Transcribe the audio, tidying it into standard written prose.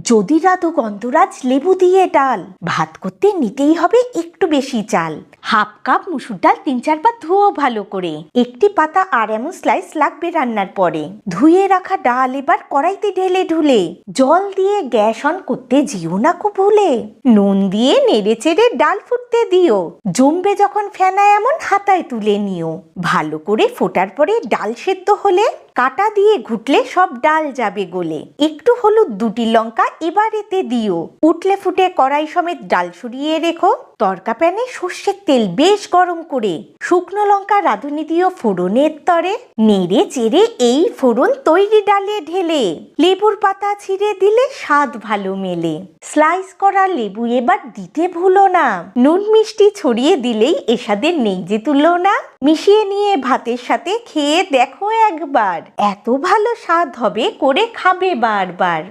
যদি রাধু গন্ধরাজ লেবু দিয়ে ডাল, ভাত করতে নিতেই হবে একটু বেশি চাল। হাফ কাপ মুসুর ডাল 3-4 বার ধুও ভালো করে। একটি পাতা আর এমন স্লাইস লাগবে রান্নার পরে। ধুয়ে রাখা ডাল এবার কড়াইতে ঢেলে ঢুলে জল দিয়ে গ্যাস অন করতে যেও না কো ভুলে। নুন দিয়ে নেড়ে চেড়ে ডাল ফুটতে দিও, জমবে যখন ফেনা এমন হাতায় তুলে নিও। ভালো করে ফোটার পরে ডাল সেদ্ধ হলে কাটা দিয়ে ঘুটলে সব ডাল যাবে গলে। একটু হলুদ, 2টি লঙ্কা এবার এতে দিও। উঠলে ফুটে কড়াই সমেত ডাল সরিয়ে রেখো। তরকা প্যানে সর্ষের তেল বেশ গরম করে শুকনো লঙ্কা রাঁধুনি দিও ফোড়নের তরে। নেড়ে চেড়ে এই ফোড়ন তৈরি ডালে ঢেলে লেবুর পাতা ছিঁড়ে দিলে স্বাদ ভালো মেলে। স্লাইস করা লেবু এবার দিতে ভুলো না, নুন মিষ্টি ছড়িয়ে দিলেই এসাদের নেই যে তুলনা। মিশিয়ে নিয়ে ভাতের সাথে খেয়ে দেখো একবার, এত ভালো স্বাদ হবে করে খাবে বারবার।